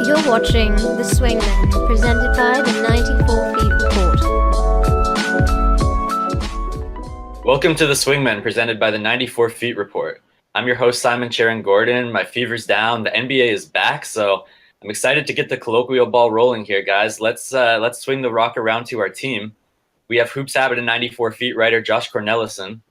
You're watching The Swingmen, presented by the 94 Feet Report. Welcome to The Swingmen, presented by the 94 Feet Report. I'm your host, Simon Cherin-Gordon. My fever's down. The NBA is back, so I'm excited to get the colloquial ball rolling here, guys. Let's swing the rock around to our team. We have Hoops Habit and 94 Feet writer Josh Cornelissen.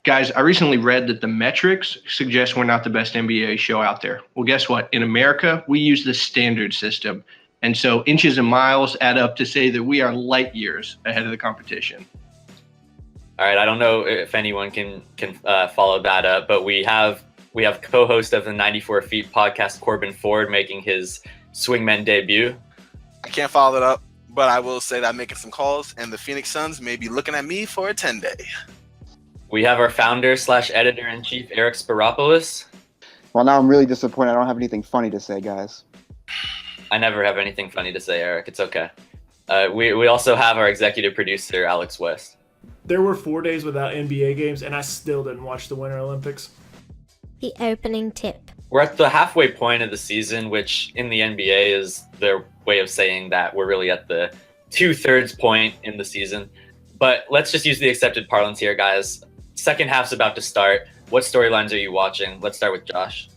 Guys, I recently read that the metrics suggest we're not the best NBA show out there. Well, guess what? In America, we use the standard system. And so inches and miles add up to say that we are light years ahead of the competition. All right, I don't know if anyone can follow that up, but we have co-host of the 94 Feet podcast, Corban Ford, making his Swingmen debut. I can't follow that up, but I will say that I'm making some calls, and the Phoenix Suns may be looking at me for a 10-day. We have our founder/editor-in-chief, Eric Spyropoulos. Well, now I'm really disappointed. I don't have anything funny to say, guys. I never have anything funny to say, Eric. It's okay. We also have our executive producer, Alex West. There were 4 days without NBA games, and I still didn't watch the Winter Olympics. The opening tip. We're at the halfway point of the season, which in the NBA is their way of saying that we're really at the 2/3 point in the season. But let's just use the accepted parlance here, guys. Second half's about to start. What storylines are you watching? Let's start with Josh.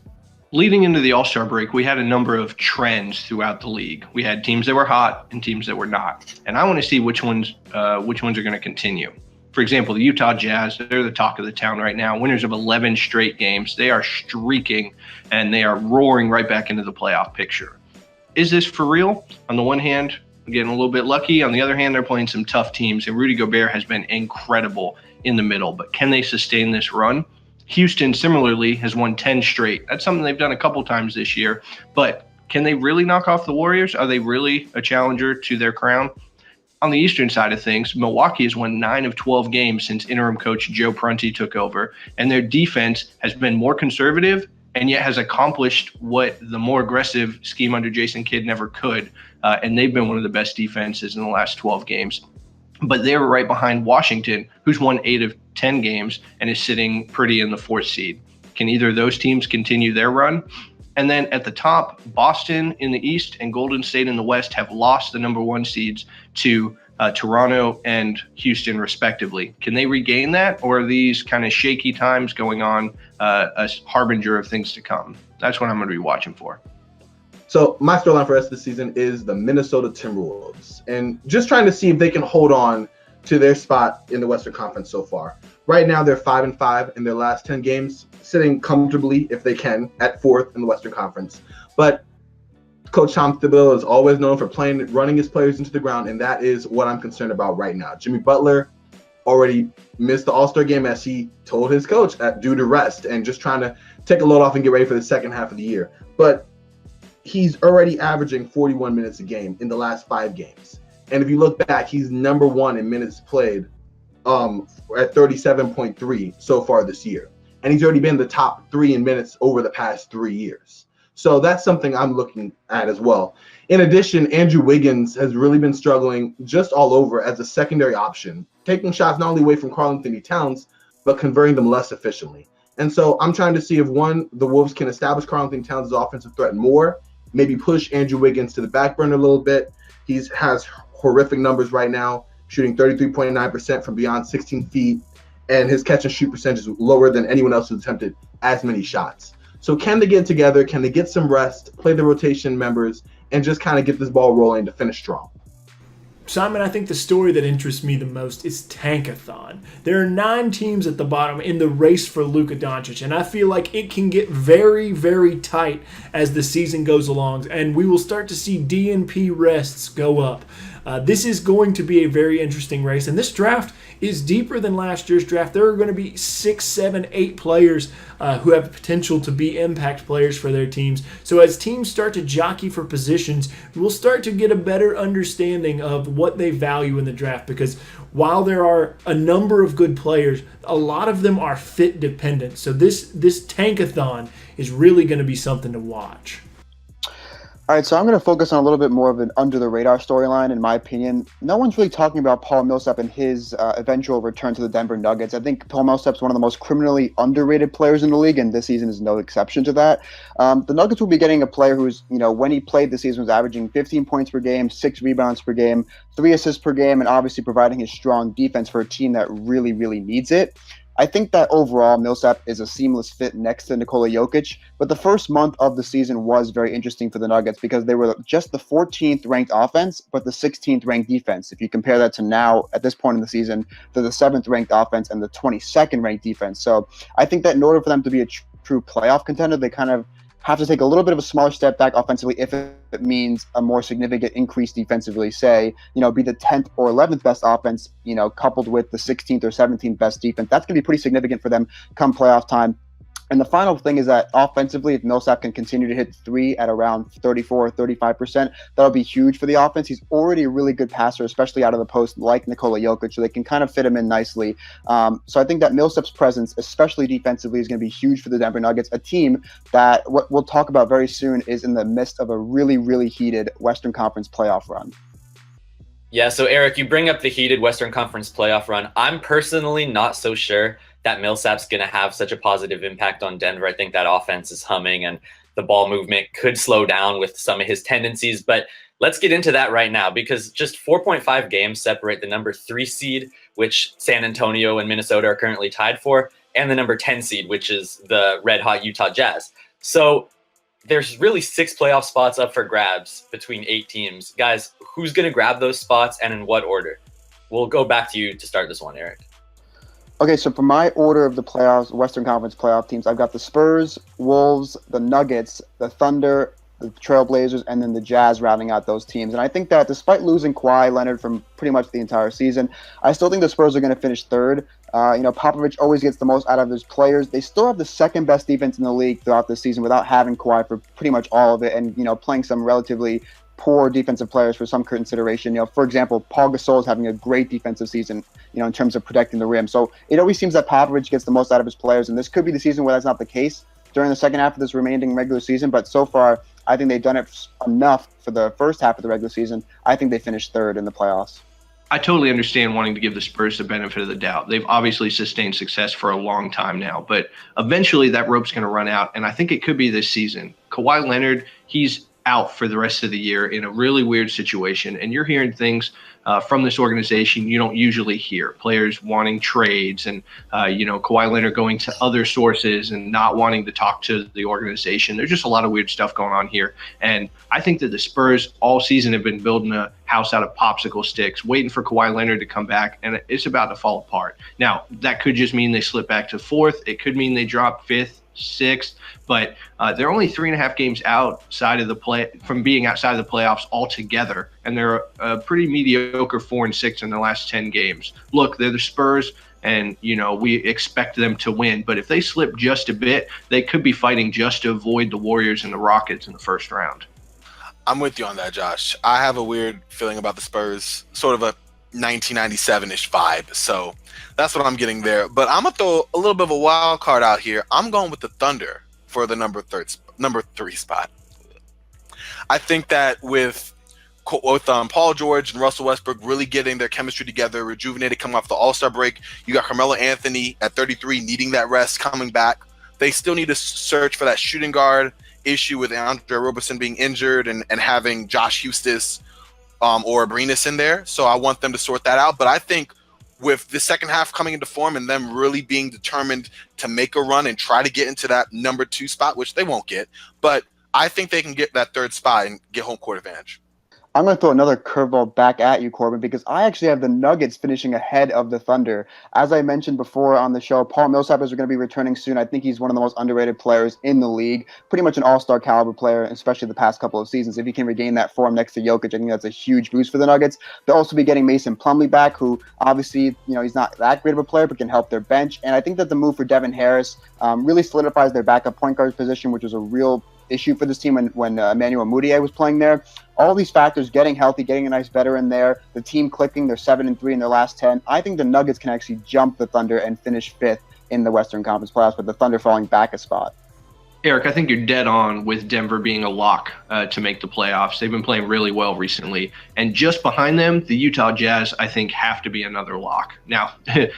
Leading into the All-Star break, we had a number of trends throughout the league. We had teams that were hot and teams that were not. And I want to see which ones are going to continue. For example, the Utah Jazz, they're the talk of the town right now. Winners of 11 straight games. They are streaking, and they are roaring right back into the playoff picture. Is this for real? On the one hand, getting a little bit lucky. On the other hand, they're playing some tough teams, and Rudy Gobert has been incredible in the middle. But can they sustain this run? Houston, similarly, has won 10 straight. That's something they've done a couple times this year. But can they really knock off the Warriors? Are they really a challenger to their crown? On the Eastern side of things, Milwaukee has won 9 of 12 games since interim coach Joe Prunty took over, and their defense has been more conservative and yet has accomplished what the more aggressive scheme under Jason Kidd never could, and they've been one of the best defenses in the last 12 games. But they're right behind Washington, who's won 8 of 10 games and is sitting pretty in the 4th seed. Can either of those teams continue their run? And then at the top, Boston in the East and Golden State in the West have lost the number 1 seeds to Toronto and Houston, respectively. Can they regain that, or are these kind of shaky times going on a harbinger of things to come? That's what I'm going to be watching for. So my storyline for the rest of the season is the Minnesota Timberwolves, and just trying to see if they can hold on to their spot in the Western Conference so far. Right now, they're 5-5 in their last 10 games, sitting comfortably, if they can, at 4th in the Western Conference. But Coach Tom Thibodeau is always known for running his players into the ground, and that is what I'm concerned about right now. Jimmy Butler already missed the All-Star game, as he told his coach, due to rest and just trying to take a load off and get ready for the second half of the year. But he's already averaging 41 minutes a game in the last 5 games. And if you look back, he's number 1 in minutes played at 37.3 so far this year. And he's already been the top 3 in minutes over the past 3 years. So that's something I'm looking at as well. In addition, Andrew Wiggins has really been struggling just all over as a secondary option, taking shots not only away from Karl-Anthony Towns, but converting them less efficiently. And so I'm trying to see if, one, the Wolves can establish Karl-Anthony Towns' offensive threat more, maybe push Andrew Wiggins to the back burner a little bit. He has horrific numbers right now, shooting 33.9% from beyond 16 feet, and his catch and shoot percentage is lower than anyone else who's attempted as many shots. So can they get together? Can they get some rest, play the rotation members, and just kind of get this ball rolling to finish strong? Simon, I think the story that interests me the most is Tankathon. There are 9 teams at the bottom in the race for Luka Doncic, and I feel like it can get very, very tight as the season goes along, and we will start to see DNP rests go up. This is going to be a very interesting race, and this draft is deeper than last year's draft. There are going to be 6, 7, 8 players who have the potential to be impact players for their teams. So as teams start to jockey for positions, we'll start to get a better understanding of what they value in the draft, because while there are a number of good players, a lot of them are fit dependent. So this tankathon is really going to be something to watch. All right, so I'm going to focus on a little bit more of an under-the-radar storyline, in my opinion. No one's really talking about Paul Millsap and his eventual return to the Denver Nuggets. I think Paul Millsap's one of the most criminally underrated players in the league, and this season is no exception to that. The Nuggets will be getting a player who's, when he played this season, was averaging 15 points per game, 6 rebounds per game, 3 assists per game, and obviously providing his strong defense for a team that really, really needs it. I think that overall Millsap is a seamless fit next to Nikola Jokic, but the first month of the season was very interesting for the Nuggets because they were just the 14th ranked offense, but the 16th ranked defense. If you compare that to now, at this point in the season, they're the 7th ranked offense and the 22nd ranked defense. So I think that in order for them to be a true playoff contender, they kind of have to take a little bit of a smaller step back offensively if it means a more significant increase defensively, say, be the 10th or 11th best offense, coupled with the 16th or 17th best defense. That's going to be pretty significant for them come playoff time. And the final thing is that offensively, if Millsap can continue to hit 3 at around 34 or 35%, that'll be huge for the offense. He's already a really good passer, especially out of the post, like Nikola Jokic, so they can kind of fit him in nicely. So I think that Millsap's presence, especially defensively, is going to be huge for the Denver Nuggets, a team that, what we'll talk about very soon, is in the midst of a really, really heated Western Conference playoff run. Yeah, so Eric, you bring up the heated Western Conference playoff run. I'm personally not so sure that Millsap's going to have such a positive impact on Denver. I think that offense is humming and the ball movement could slow down with some of his tendencies. But let's get into that right now because just 4.5 games separate the number 3 seed, which San Antonio and Minnesota are currently tied for, and the number 10 seed, which is the red-hot Utah Jazz. So there's really 6 playoff spots up for grabs between 8 teams. Guys, who's going to grab those spots and in what order? We'll go back to you to start this one, Eric. Okay, so for my order of the playoffs, Western Conference playoff teams, I've got the Spurs, Wolves, the Nuggets, the Thunder, the Trailblazers, and then the Jazz rounding out those teams. And I think that despite losing Kawhi Leonard from pretty much the entire season, I still think the Spurs are going to finish third. Popovich always gets the most out of his players. They still have the second best defense in the league throughout the season without having Kawhi for pretty much all of it and, playing some relatively poor defensive players for some consideration. For example, Paul Gasol is having a great defensive season, in terms of protecting the rim. So it always seems that Popovich gets the most out of his players, and this could be the season where that's not the case during the second half of this remaining regular season. But so far, I think they've done it enough for the first half of the regular season. I think they finished third in the playoffs. I totally understand wanting to give the Spurs the benefit of the doubt. They've obviously sustained success for a long time now, but eventually that rope's going to run out, and I think it could be this season. Kawhi Leonard, he's out for the rest of the year in a really weird situation, and you're hearing things from this organization you don't usually hear. Players wanting trades and, Kawhi Leonard going to other sources and not wanting to talk to the organization. There's just a lot of weird stuff going on here, and I think that the Spurs all season have been building a house out of popsicle sticks, waiting for Kawhi Leonard to come back, and it's about to fall apart. Now, that could just mean they slip back to 4th. It could mean they drop 5th, 6th, but they're only 3.5 games outside of from being outside of the playoffs altogether, and they're a pretty mediocre 4-6 in the last 10 games. Look, they're the Spurs, and we expect them to win, but if they slip just a bit, they could be fighting just to avoid the Warriors and the Rockets in the first round. I'm with you on that, Josh. I have a weird feeling about the Spurs, sort of a 1997-ish vibe. So that's what I'm getting there. But I'm going to throw a little bit of a wild card out here. I'm going with the Thunder for the number 3 spot. I think that with Paul George and Russell Westbrook really getting their chemistry together, rejuvenated coming off the All-Star break, you got Karl-Anthony at 33 needing that rest coming back. They still need to search for that shooting guard issue with Andre Roberson being injured and having Josh Hustis or Abrinas in there. So I want them to sort that out. But I think with the second half coming into form and them really being determined to make a run and try to get into that number 2 spot, which they won't get, but I think they can get that 3rd spot and get home court advantage. I'm going to throw another curveball back at you, Corbin, because I actually have the Nuggets finishing ahead of the Thunder. As I mentioned before on the show, Paul Millsap is going to be returning soon. I think he's one of the most underrated players in the league, pretty much an all-star caliber player, especially the past couple of seasons. If he can regain that form next to Jokic, I think that's a huge boost for the Nuggets. They'll also be getting Mason Plumlee back, who obviously, he's not that great of a player, but can help their bench. And I think that the move for Devin Harris really solidifies their backup point guard position, which was a real issue for this team when Emmanuel Mudiay was playing there. All these factors, getting healthy, getting a nice veteran there, the team clicking, they're 7-3 in their last 10. I think the Nuggets can actually jump the Thunder and finish 5th in the Western Conference playoffs, with the Thunder falling back a spot. Eric, I think you're dead on with Denver being a lock to make the playoffs. They've been playing really well recently. And just behind them, the Utah Jazz, I think, have to be another lock. Now,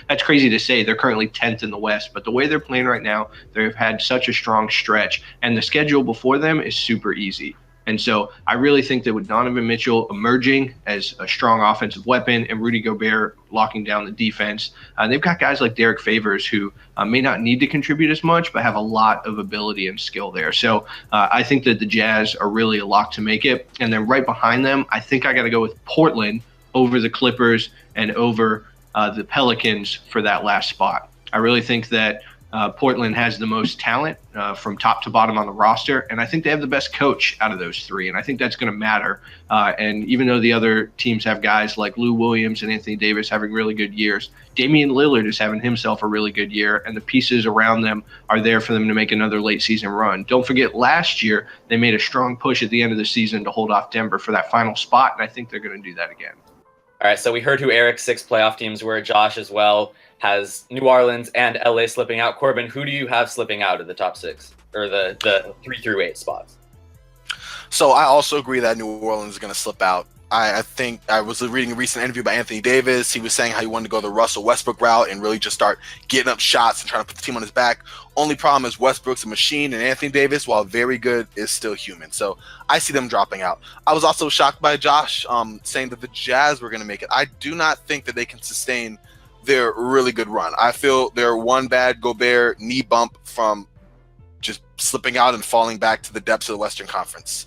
that's crazy to say. They're currently 10th in the West. But the way they're playing right now, they've had such a strong stretch. And the schedule before them is super easy. And so I really think that with Donovan Mitchell emerging as a strong offensive weapon and Rudy Gobert locking down the defense, they've got guys like Derek Favors who may not need to contribute as much, but have a lot of ability and skill there. So I think that the Jazz are really a lock to make it. And then right behind them, I think I got to go with Portland over the Clippers and over the Pelicans for that last spot. I really think that Portland has the most talent from top to bottom on the roster, and I think they have the best coach out of those three, and I think that's going to matter. And even though the other teams have guys like Lou Williams and Anthony Davis having really good years, Damian Lillard is having himself a really good year, and the pieces around them are there for them to make another late season run. Don't forget, last year they made a strong push at the end of the season to hold off Denver for that final spot, and I think they're going to do that again. All right, so we heard who Eric's 6 playoff teams were. Josh as well has New Orleans and LA slipping out. Corban, who do you have slipping out of the top 6 or the 3 through 8 spots? So I also agree that New Orleans is going to slip out. I think I was reading a recent interview by Anthony Davis. He was saying how he wanted to go the Russell Westbrook route and really just start getting up shots and trying to put the team on his back. Only problem is Westbrook's a machine, and Anthony Davis, while very good, is still human. So I see them dropping out. I was also shocked by Josh saying that the Jazz were going to make it. I do not think that they can sustain their really good run. I feel they're one bad Gobert knee bump from just slipping out and falling back to the depths of the Western Conference.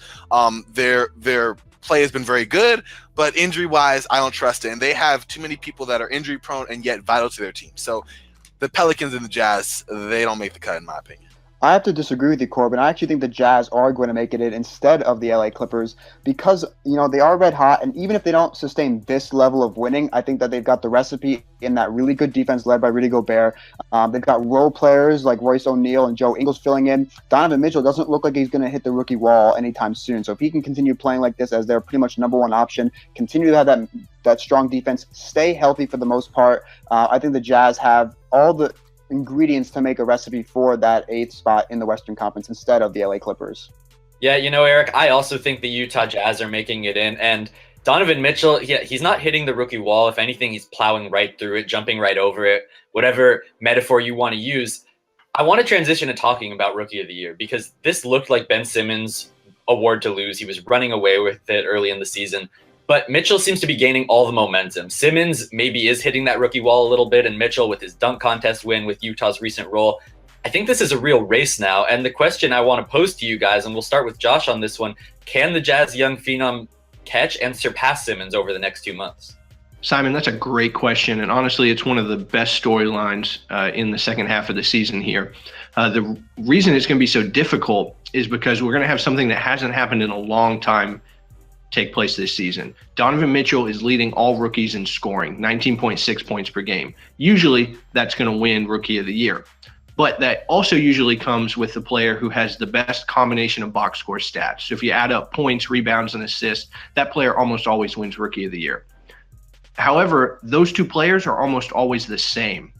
Their play has been very good, but injury-wise, I don't trust it. And they have too many people that are injury-prone and yet vital to their team. So the Pelicans and the Jazz, they don't make the cut, in my opinion. I have to disagree with you, Corbin. I actually think the Jazz are going to make it in instead of the LA Clippers because, they are red hot. And even if they don't sustain this level of winning, I think that they've got the recipe in that really good defense led by Rudy Gobert. They've got role players like Royce O'Neal and Joe Ingles filling in. Donovan Mitchell doesn't look like he's going to hit the rookie wall anytime soon. So if he can continue playing like this as their pretty much number one option, continue to have that strong defense, stay healthy for the most part, I think the Jazz have all the ingredients to make a recipe for that 8th spot in the Western Conference instead of the LA Clippers. Yeah, Eric, I also think the Utah Jazz are making it in. And Donovan Mitchell, he's not hitting the rookie wall. If anything, he's plowing right through it, jumping right over it, whatever metaphor you want to use. I want to transition to talking about Rookie of the Year because this looked like Ben Simmons' award to lose. He was running away with it early in the season. But Mitchell seems to be gaining all the momentum. Simmons maybe is hitting that rookie wall a little bit, and Mitchell with his dunk contest win with Utah's recent role. I think this is a real race now. And the question I want to pose to you guys, and we'll start with Josh on this one, can the Jazz young phenom catch and surpass Simmons over the next 2 months? Simon, that's a great question. And honestly, it's one of the best storylines in the second half of the season here. The reason it's going to be so difficult is because we're going to have something that hasn't happened in a long time take place this season. Donovan Mitchell is leading all rookies in scoring, 19.6 points per game. Usually that's going to win Rookie of the Year. But that also usually comes with the player who has the best combination of box score stats. So if you add up points, rebounds, and assists, that player almost always wins Rookie of the Year. However, those two players are almost always the same.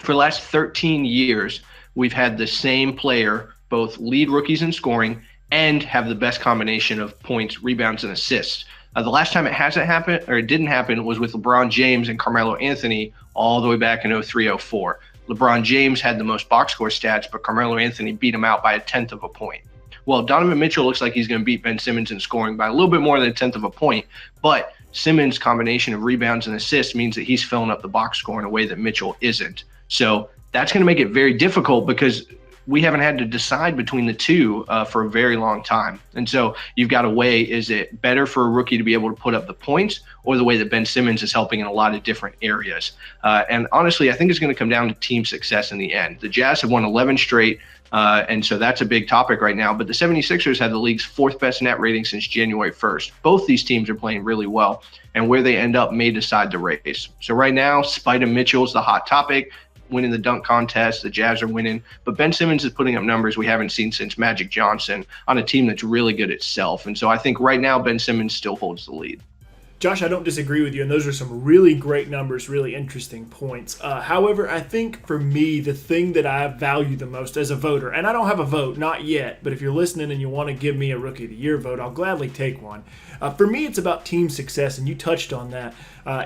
For the last 13 years, we've had the same player both lead rookies in scoring and have the best combination of points, rebounds, and assists. The last time it hasn't happened, or it didn't happen, was with LeBron James and Carmelo Anthony all the way back in 03-04. LeBron James had the most box score stats, but Carmelo Anthony beat him out by 1/10 of a point. Well, Donovan Mitchell looks like he's going to beat Ben Simmons in scoring by a little bit more than 1/10 of a point, but Simmons' combination of rebounds and assists means that he's filling up the box score in a way that Mitchell isn't. So that's going to make it very difficult because we haven't had to decide between the two for a very long time. And so you've got to weigh, is it better for a rookie to be able to put up the points or the way that Ben Simmons is helping in a lot of different areas? And honestly, I think it's going to come down to team success in the end. The Jazz have won 11 straight, and so that's a big topic right now. But the 76ers have the league's 4th best net rating since January 1st. Both these teams are playing really well, and where they end up may decide the race. So right now, Spida Mitchell is the hot topic, winning the dunk contest. The Jazz are winning, but Ben Simmons is putting up numbers we haven't seen since Magic Johnson on a team that's really good itself. And so I think right now Ben Simmons still holds the lead. Josh, I don't disagree with you, and those are some really great numbers, really interesting points. However, I think for me, the thing that I value the most as a voter, and I don't have a vote, not yet, but if you're listening and you want to give me a Rookie of the Year vote, I'll gladly take one. For me, it's about team success, and you touched on that.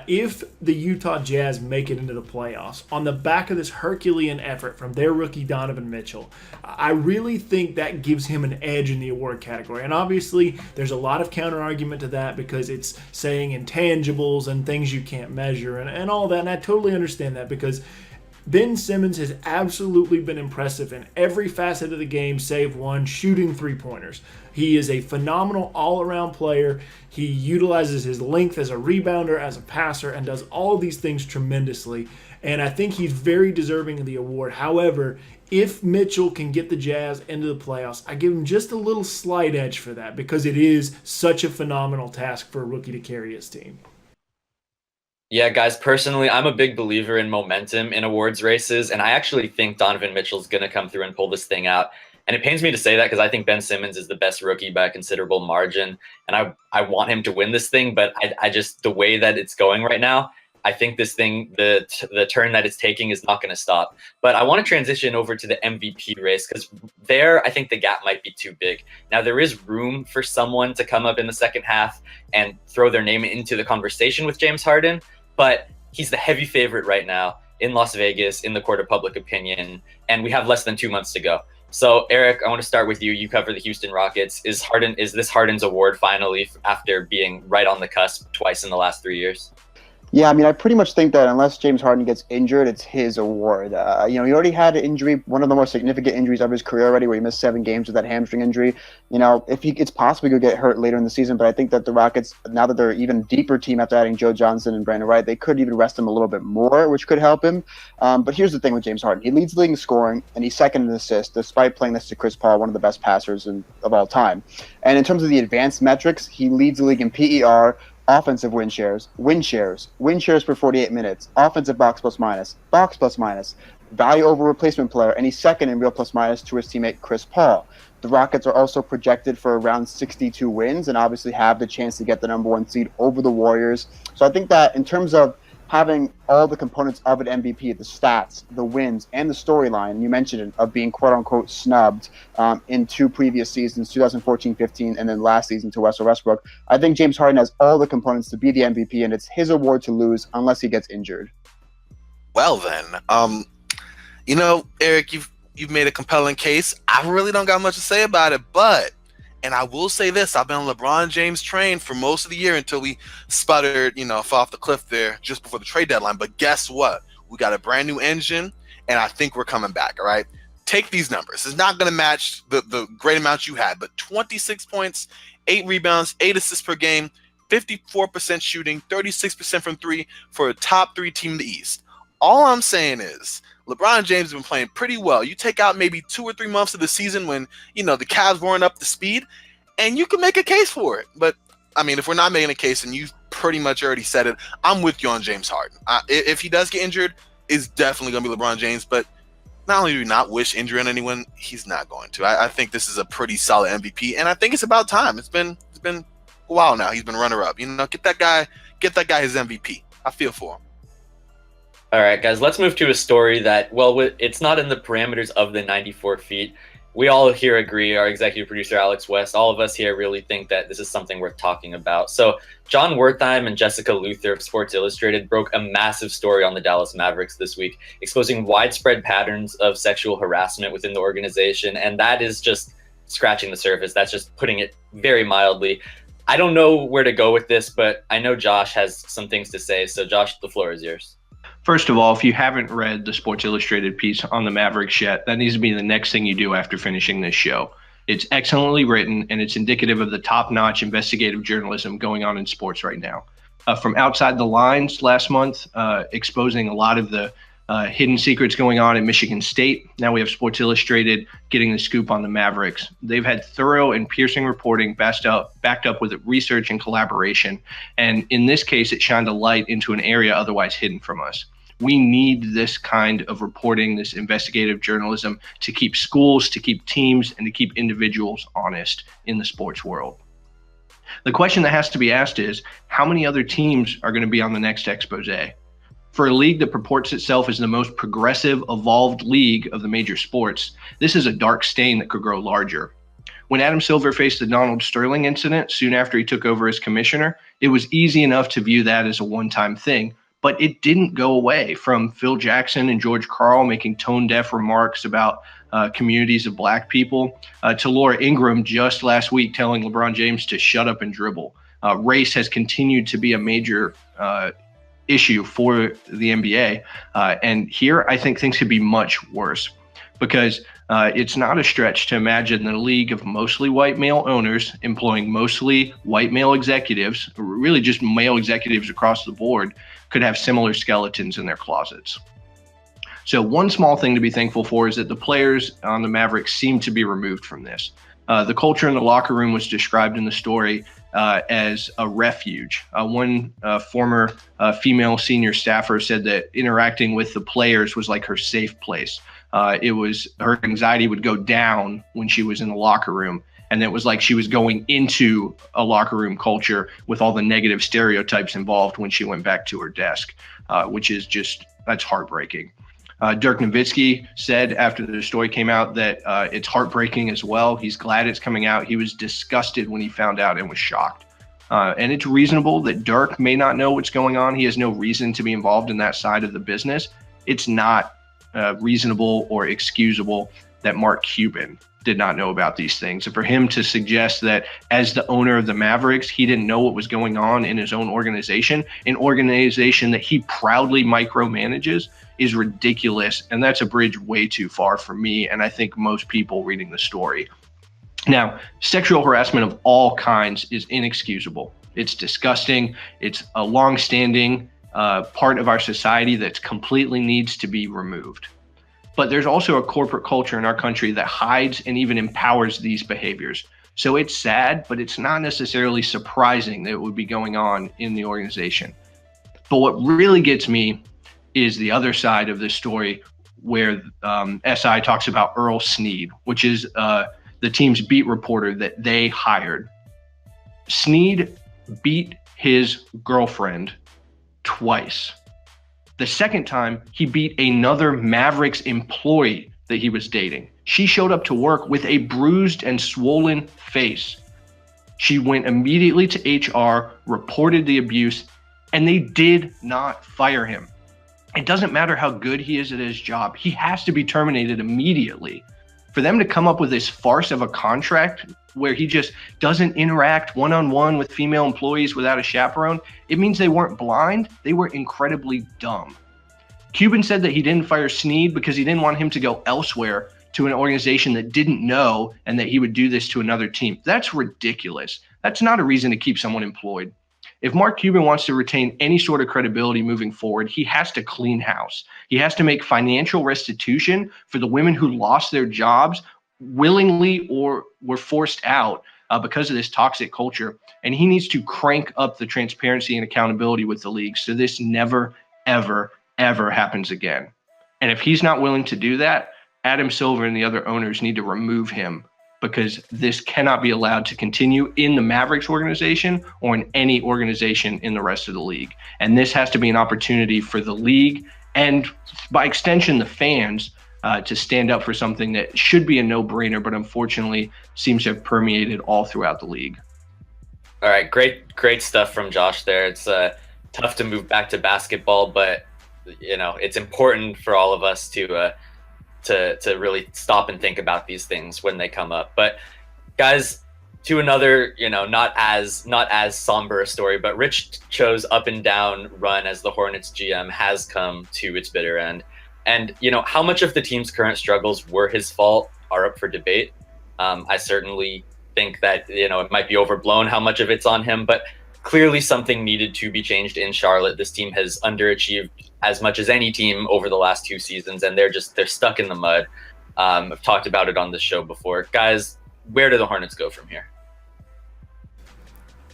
If the Utah Jazz make it into the playoffs on the back of this Herculean effort from their rookie Donovan Mitchell, I really think that gives him an edge in the award category. And obviously, there's a lot of counter argument to that because it's saying intangibles and things you can't measure and all that. And I totally understand that because Ben Simmons has absolutely been impressive in every facet of the game save one, shooting three-pointers. He is a phenomenal all-around player. He utilizes his length as a rebounder, as a passer, and does all of these things tremendously. And I think he's very deserving of the award. However, if Mitchell can get the Jazz into the playoffs, I give him just a little slight edge for that because it is such a phenomenal task for a rookie to carry his team. Yeah, guys, personally, I'm a big believer in momentum in awards races, and I actually think Donovan Mitchell's going to come through and pull this thing out. And it pains me to say that because I think Ben Simmons is the best rookie by a considerable margin, and I want him to win this thing, but I just, the way that it's going right now, I think this thing, the turn that it's taking is not going to stop. But I want to transition over to the MVP race because there, I think the gap might be too big. Now, there is room for someone to come up in the second half and throw their name into the conversation with James Harden, but he's the heavy favorite right now in Las Vegas in the court of public opinion, and we have less than 2 months to go. So, Eric, I want to start with you. You cover the Houston Rockets. Is this Harden's award finally after being right on the cusp twice in the last 3 years? Yeah, I mean, I pretty much think that unless James Harden gets injured, it's his award. He already had an injury, one of the most significant injuries of his career already, where he missed 7 games with that hamstring injury. It's possible he could get hurt later in the season, but I think that the Rockets, now that they're an even deeper team after adding Joe Johnson and Brandon Wright, they could even rest him a little bit more, which could help him. But here's the thing with James Harden. He leads the league in scoring, and he's second in assists, despite playing next to Chris Paul, one of the best passers of all time. And in terms of the advanced metrics, he leads the league in PER, offensive win shares per 48 minutes, offensive box plus minus, value over replacement player, and he's second in real plus minus to his teammate Chris Paul. The Rockets are also projected for around 62 wins and obviously have the chance to get the number 1 seed over the Warriors. So I think that in terms of having all the components of an MVP, the stats, the wins, and the storyline, you mentioned it, of being quote-unquote snubbed in 2 previous seasons, 2014-15, and then last season to Russell Westbrook, I think James Harden has all the components to be the MVP, and it's his award to lose unless he gets injured. Well then, Eric, you've made a compelling case. I really don't got much to say about it, but and I will say this, I've been on LeBron James train for most of the year until we sputtered, fell off the cliff there just before the trade deadline. But guess what? We got a brand new engine, and I think we're coming back, all right? Take these numbers. It's not going to match the great amount you had, but 26 points, 8 rebounds, 8 assists per game, 54% shooting, 36% from 3 for a top 3 team in the East. All I'm saying is LeBron James has been playing pretty well. You take out maybe 2 or 3 months of the season when, the Cavs weren't up to speed, and you can make a case for it. But, I mean, if we're not making a case, and you've pretty much already said it, I'm with you on James Harden. If he does get injured, it's definitely going to be LeBron James. But not only do we not wish injury on anyone, he's not going to. I think this is a pretty solid MVP, and I think it's about time. It's been a while now. He's been runner-up. Get that guy his MVP. I feel for him. All right, guys, let's move to a story that, it's not in the parameters of the 94 feet. We all here agree, our executive producer, Alex West, all of us here really think that this is something worth talking about. So John Wertheim and Jessica Luther of Sports Illustrated broke a massive story on the Dallas Mavericks this week, exposing widespread patterns of sexual harassment within the organization. And that is just scratching the surface. That's just putting it very mildly. I don't know where to go with this, but I know Josh has some things to say. So Josh, the floor is yours. First of all, if you haven't read the Sports Illustrated piece on the Mavericks yet, that needs to be the next thing you do after finishing this show. It's excellently written, and it's indicative of the top-notch investigative journalism going on in sports right now. From Outside the Lines last month, exposing a lot of the hidden secrets going on in Michigan State. Now we have Sports Illustrated getting the scoop on the Mavericks. They've had thorough and piercing reporting backed up with research and collaboration. And in this case, it shined a light into an area otherwise hidden from us. We need this kind of reporting, this investigative journalism, to keep schools, to keep teams, and to keep individuals honest in the sports world. The question that has to be asked is, how many other teams are going to be on the next expose? For a league that purports itself as the most progressive, evolved league of the major sports, this is a dark stain that could grow larger. When Adam Silver faced the Donald Sterling incident soon after he took over as commissioner, it was easy enough to view that as a one-time thing, but it didn't go away. From Phil Jackson and George Karl making tone-deaf remarks about communities of black people, to Laura Ingraham just last week telling LeBron James to shut up and dribble. Race has continued to be a major issue for the NBA. And here I think things could be much worse, because it's not a stretch to imagine that a league of mostly white male owners employing mostly white male executives, really just male executives across the board, could have similar skeletons in their closets. So one small thing to be thankful for is that the players on the Mavericks seem to be removed from this. The culture in the locker room was described in the story as a refuge. One former female senior staffer said that interacting with the players was like her safe place. Her anxiety would go down when she was in the locker room, and it was like she was going into a locker room culture with all the negative stereotypes involved when she went back to her desk, which is that's heartbreaking. Dirk Nowitzki said after the story came out that it's heartbreaking as well. He's glad it's coming out. He was disgusted when he found out and was shocked. And it's reasonable that Dirk may not know what's going on. He has no reason to be involved in that side of the business. It's not reasonable or excusable that Mark Cuban did not know about these things. And for him to suggest that as the owner of the Mavericks, he didn't know what was going on in his own organization, an organization that he proudly micromanages, is ridiculous. And that's a bridge way too far for me, and I think most people reading the story. Now, sexual harassment of all kinds is inexcusable. It's disgusting. It's a longstanding part of our society that completely needs to be removed. But there's also a corporate culture in our country that hides and even empowers these behaviors. So it's sad, but it's not necessarily surprising that it would be going on in the organization. But what really gets me is the other side of this story, where SI talks about Earl Snead, which is the team's beat reporter that they hired. Snead beat his girlfriend twice. The second time, he beat another Mavericks employee that he was dating. She showed up to work with a bruised and swollen face. She went immediately to HR, reported the abuse, and they did not fire him. It doesn't matter how good he is at his job. He has to be terminated immediately. For them to come up with this farce of a contract where he just doesn't interact one-on-one with female employees without a chaperone, it means they weren't blind, they were incredibly dumb. Cuban said that he didn't fire Snead because he didn't want him to go elsewhere to an organization that didn't know, and that he would do this to another team. That's ridiculous. That's not a reason to keep someone employed. If Mark Cuban wants to retain any sort of credibility moving forward, he has to clean house. He has to make financial restitution for the women who lost their jobs willingly or were forced out because of this toxic culture. And he needs to crank up the transparency and accountability with the league so this never, ever, ever happens again. And if he's not willing to do that, Adam Silver and the other owners need to remove him, because this cannot be allowed to continue in the Mavericks organization or in any organization in the rest of the league. And this has to be an opportunity for the league and, by extension, the fans to stand up for something that should be a no-brainer, but unfortunately seems to have permeated all throughout the league. All right, great stuff from Josh there. It's tough to move back to basketball, but it's important for all of us to really stop and think about these things when they come up. But guys, to another, not as somber a story, but Rich Cho's up and down run as the Hornets GM has come to its bitter end. And, how much of the team's current struggles were his fault are up for debate. I certainly think that, it might be overblown how much of it's on him, but clearly something needed to be changed in Charlotte. This team has underachieved as much as any team over the last 2 seasons, and they're stuck in the mud. I've talked about it on this show before. Guys, where do the Hornets go from here?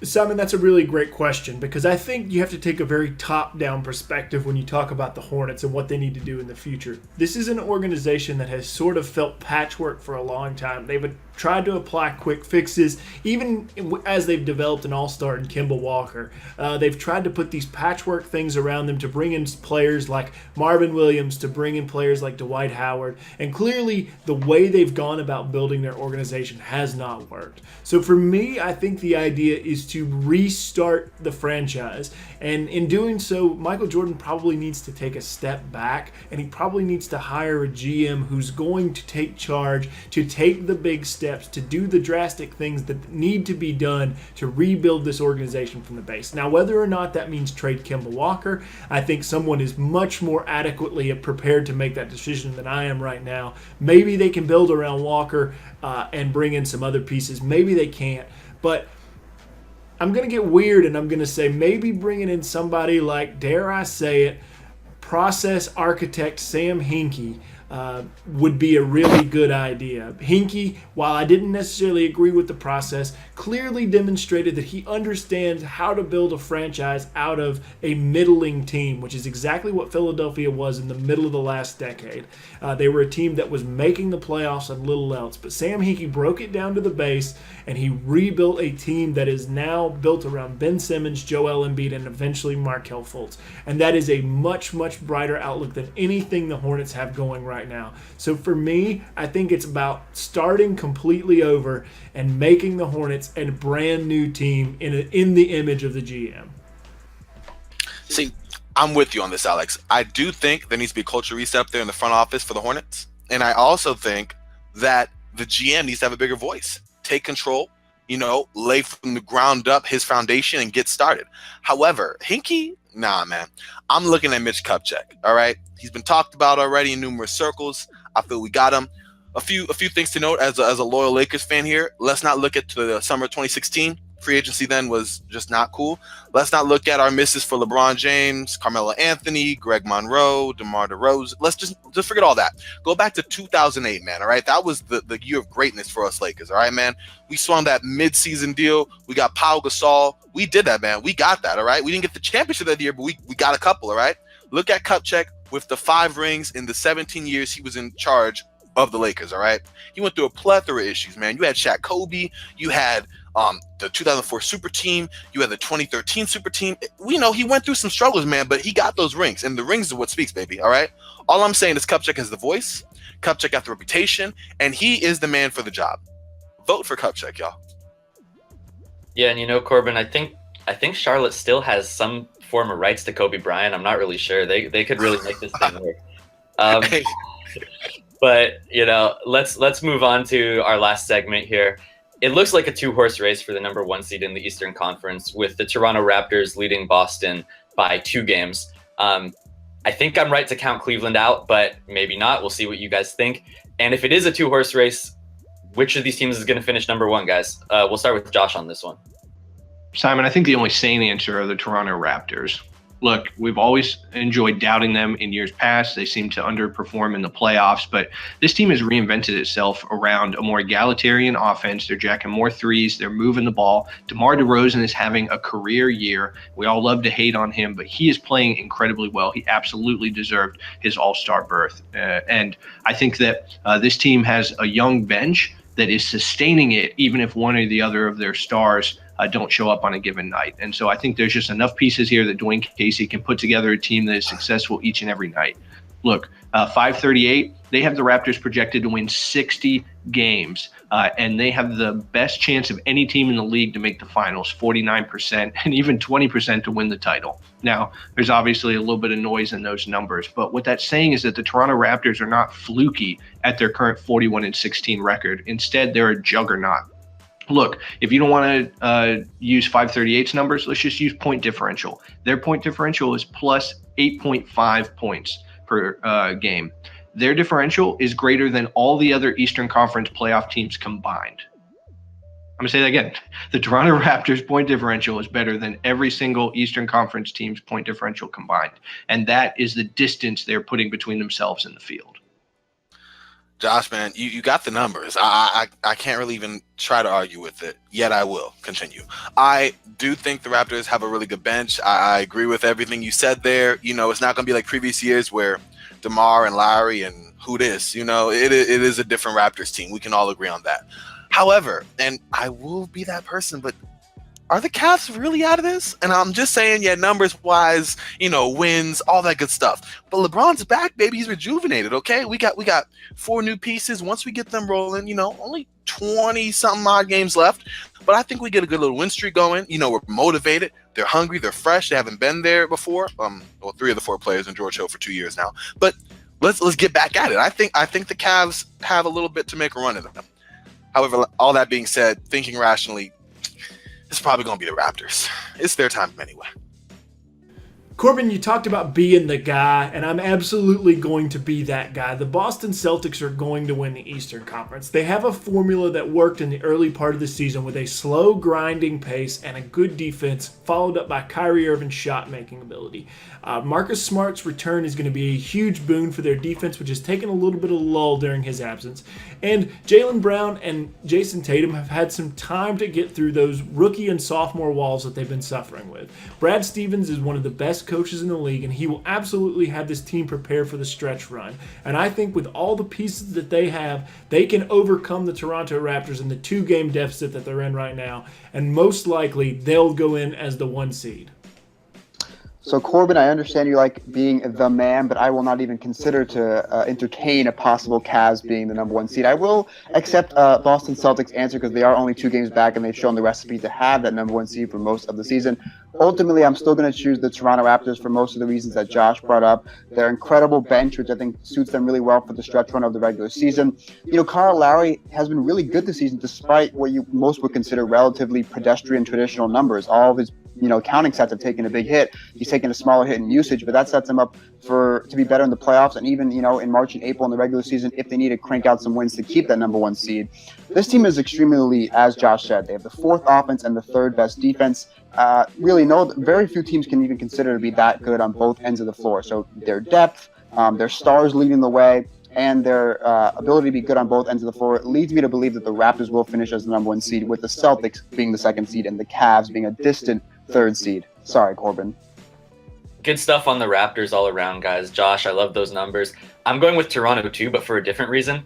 Simon, that's a really great question because I think you have to take a very top-down perspective when you talk about the Hornets and what they need to do in the future. This is an organization that has sort of felt patchwork for a long time. They've tried to apply quick fixes, even as they've developed an all-star in Kemba Walker. They've tried to put these patchwork things around them to bring in players like Marvin Williams, to bring in players like Dwight Howard, and clearly the way they've gone about building their organization has not worked. So for me, I think the idea is to restart the franchise, and in doing so, Michael Jordan probably needs to take a step back, and he probably needs to hire a GM who's going to take charge, to take the big steps, to do the drastic things that need to be done to rebuild this organization from the base. Now, whether or not that means trade Kemba Walker, I think someone is much more adequately prepared to make that decision than I am right now. Maybe they can build around Walker and bring in some other pieces. Maybe they can't. But I'm going to get weird and I'm going to say maybe bringing in somebody like, dare I say it, process architect Sam Hinkie would be a really good idea. Hinkie, while I didn't necessarily agree with the process, clearly demonstrated that he understands how to build a franchise out of a middling team, which is exactly what Philadelphia was in the middle of the last decade. They were a team that was making the playoffs and little else, but Sam Hinkie broke it down to the base, and he rebuilt a team that is now built around Ben Simmons, Joel Embiid, and eventually Markelle Fultz. And that is a much, much brighter outlook than anything the Hornets have going right now. So for me, I think it's about starting completely over and making the Hornets a brand new team in the image of the GM. See, I'm with you on this, Alex. I do think there needs to be a culture reset up there in the front office for the Hornets. And I also think that the GM needs to have a bigger voice. Take control, lay from the ground up his foundation and get started. However, Hinkie, nah, man. I'm looking at Mitch Kupchak, all right? He's been talked about already in numerous circles. I feel we got him. A few things to note as a loyal Lakers fan here. Let's not look at the summer 2016. Free agency then was just not cool. Let's not look at our misses for LeBron James, Carmelo Anthony, Greg Monroe, DeMar DeRozan. Let's just forget all that. Go back to 2008, man, all right? That was the year of greatness for us Lakers, all right, man? We swung that mid-season deal. We got Pau Gasol. We did that, man. We got that, all right? We didn't get the championship that year, but we got a couple, all right? Look at Kupchak with the 5 rings in the 17 years he was in charge of the Lakers, all right? He went through a plethora of issues, man. You had Shaq Kobe. You had the 2004 super team. You had the 2013 super team. We know he went through some struggles, man, but he got those rings, and the rings are what speaks, baby, all right? All I'm saying is Kupchak has the voice. Kupchak has the reputation, and he is the man for the job. Vote for Kupchak, y'all. Yeah, and Corban, I think Charlotte still has some form of rights to Kobe Bryant. I'm not really sure. They could really make this thing work. But let's move on to our last segment here. It looks like a 2-horse race for the number 1 seed in the Eastern Conference, with the Toronto Raptors leading Boston by 2 games. I think I'm right to count Cleveland out, but maybe not. We'll see what you guys think. And if it is a 2-horse race, which of these teams is going to finish number 1, guys? We'll start with Josh on this one. Simon, I think the only sane answer are the Toronto Raptors. Look, we've always enjoyed doubting them in years past. They seem to underperform in the playoffs, but this team has reinvented itself around a more egalitarian offense. They're jacking more threes. They're moving the ball. DeMar DeRozan is having a career year. We all love to hate on him, but he is playing incredibly well. He absolutely deserved his all-star berth. And I think that this team has a young bench that is sustaining it, even if one or the other of their stars don't show up on a given night. And so I think there's just enough pieces here that Dwayne Casey can put together a team that is successful each and every night. Look, 538, they have the Raptors projected to win 60 games, and they have the best chance of any team in the league to make the finals, 49%, and even 20% to win the title. Now, there's obviously a little bit of noise in those numbers, but what that's saying is that the Toronto Raptors are not fluky at their current 41-16 record. Instead, they're a juggernaut. Look, if you don't want to use 538's numbers, let's just use point differential. Their point differential is plus 8.5 points per game. Their differential is greater than all the other Eastern Conference playoff teams combined. I'm going to say that again. The Toronto Raptors point differential is better than every single Eastern Conference team's point differential combined. And that is the distance they're putting between themselves and the field. Josh, man, you got the numbers. I can't really even try to argue with it, yet I will continue. I do think the Raptors have a really good bench. I agree with everything you said there. You know, it's not going to be like previous years where DeMar and Lowry and who this, you know, it is a different Raptors team. We can all agree on that. However, and I will be that person, but are the Cavs really out of this? And I'm just saying, yeah, numbers-wise, you know, wins, all that good stuff. But LeBron's back, baby. He's rejuvenated, okay? We got 4 new pieces. Once we get them rolling, you know, only 20-something odd games left. But I think we get a good little win streak going. You know, we're motivated. They're hungry. They're fresh. They haven't been there before. Well, 3 of the 4 players in George Hill for 2 years now. But let's get back at it. I think the Cavs have a little bit to make a run at them. However, all that being said, thinking rationally, it's probably going to be the Raptors. It's their time anyway. Corban, you talked about being the guy, and I'm absolutely going to be that guy. The Boston Celtics are going to win the Eastern Conference. They have a formula that worked in the early part of the season with a slow, grinding pace and a good defense, followed up by Kyrie Irving's shot-making ability. Marcus Smart's return is going to be a huge boon for their defense, which has taken a little bit of lull during his absence. And Jaylen Brown and Jason Tatum have had some time to get through those rookie and sophomore walls that they've been suffering with. Brad Stevens is one of the best coaches in the league, and he will absolutely have this team prepare for the stretch run. And I think with all the pieces that they have, they can overcome the Toronto Raptors in the 2-game deficit that they're in right now, and most likely they'll go in as the 1 seed. So, Corban, I understand you like being the man, but I will not even consider to entertain a possible Cavs being the number 1 seed. I will accept Boston Celtics' answer because they are only 2 games back and they've shown the recipe to have that number 1 seed for most of the season. Ultimately, I'm still going to choose the Toronto Raptors for most of the reasons that Josh brought up. Their incredible bench, which I think suits them really well for the stretch run of the regular season. You know, Kyle Lowry has been really good this season despite what you most would consider relatively pedestrian traditional numbers. All of his counting sets have taken a big hit. He's taken a smaller hit in usage, but that sets him up to be better in the playoffs and even, in March and April in the regular season if they need to crank out some wins to keep that number 1 seed. This team is extremely elite, as Josh said. They have the 4th offense and the 3rd best defense. Very few teams can even consider to be that good on both ends of the floor. So their depth, their stars leading the way, and their ability to be good on both ends of the floor leads me to believe that the Raptors will finish as the number 1 seed, with the Celtics being the 2nd seed and the Cavs being a distant 3rd seed. Sorry, Corban. Good stuff on the Raptors all around, guys. Josh, I love those numbers. I'm going with Toronto too, but for a different reason.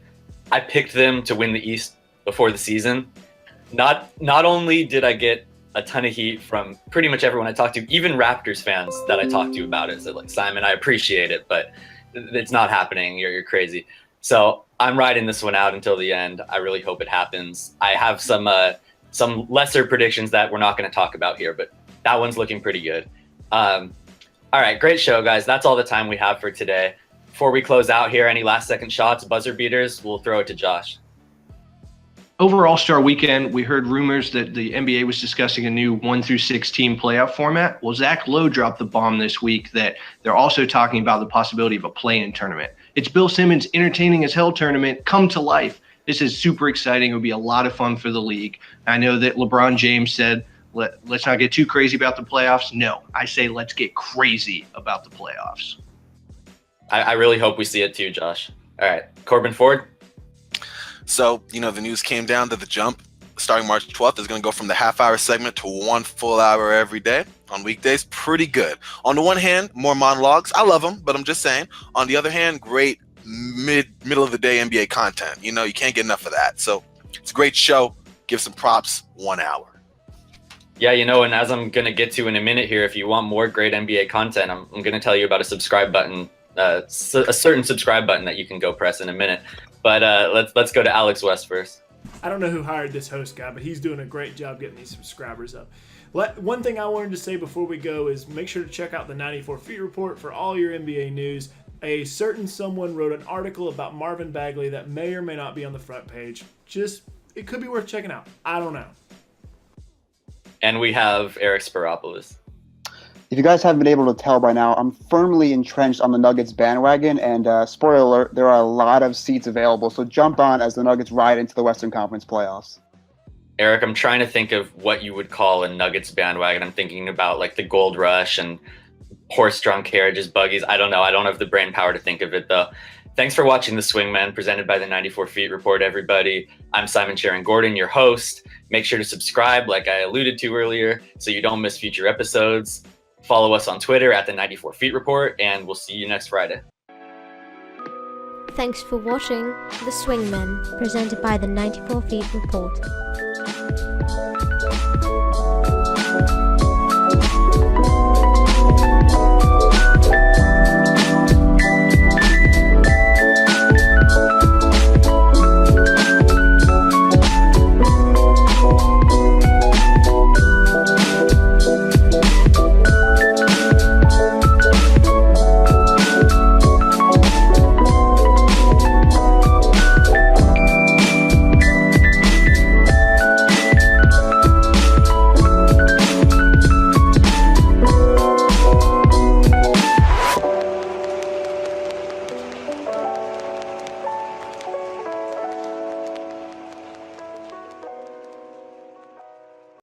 I picked them to win the East before the season. Not only did I get a ton of heat from pretty much everyone I talked to, even Raptors fans that I talked to about it, said like, Simon, I appreciate it, but it's not happening. You're crazy. So I'm riding this one out until the end. I really hope it happens. I have some lesser predictions that we're not going to talk about here, but that one's looking pretty good. All right, great show, guys. That's all the time we have for today. Before we close out here, any last second shots, buzzer beaters? We'll throw it to Josh. Over All-Star Weekend, we heard rumors that the NBA was discussing a new 1 through 6 team playoff format. Well, Zach Lowe dropped the bomb this week that they're also talking about the possibility of a play-in tournament. It's Bill Simmons' entertaining as hell tournament come to life. This is super exciting. It would be a lot of fun for the league. I know that LeBron James said, let's not get too crazy about the playoffs. No, I say let's get crazy about the playoffs. I really hope we see it too, Josh. All right, Corban Ford. So, the news came down that the jump starting March 12th is going to go from the half-hour segment to 1 full hour every day on weekdays. Pretty good. On the one hand, more monologues. I love them, but I'm just saying. On the other hand, great middle of the day NBA content. You can't get enough of that. So it's a great show. Give some props. 1 hour. Yeah, and as I'm going to get to in a minute here, if you want more great NBA content, I'm going to tell you about a subscribe button, a certain subscribe button that you can go press in a minute. But let's go to Alex West first. I don't know who hired this host guy, but he's doing a great job getting these subscribers up. One thing I wanted to say before we go is make sure to check out the 94 Feet Report for all your NBA news. A certain someone wrote an article about Marvin Bagley that may or may not be on the front page. It could be worth checking out. I don't know. And we have Eric Spyropoulos. If you guys haven't been able to tell by now, I'm firmly entrenched on the Nuggets bandwagon, and spoiler alert, there are a lot of seats available, so jump on as the Nuggets ride into the Western Conference playoffs. Eric, I'm trying to think of what you would call a Nuggets bandwagon. I'm thinking about like the Gold Rush and horse-drawn carriages, buggies. I don't know. I don't have the brain power to think of it, though. Thanks for watching The Swingmen, presented by the 94 Feet Report, everybody. I'm Simon Cherin-Gordon, your host. Make sure to subscribe, like I alluded to earlier, so you don't miss future episodes. Follow us on Twitter at the 94 Feet Report, and we'll see you next Friday. Thanks for watching The Swingmen, presented by the 94 Feet Report.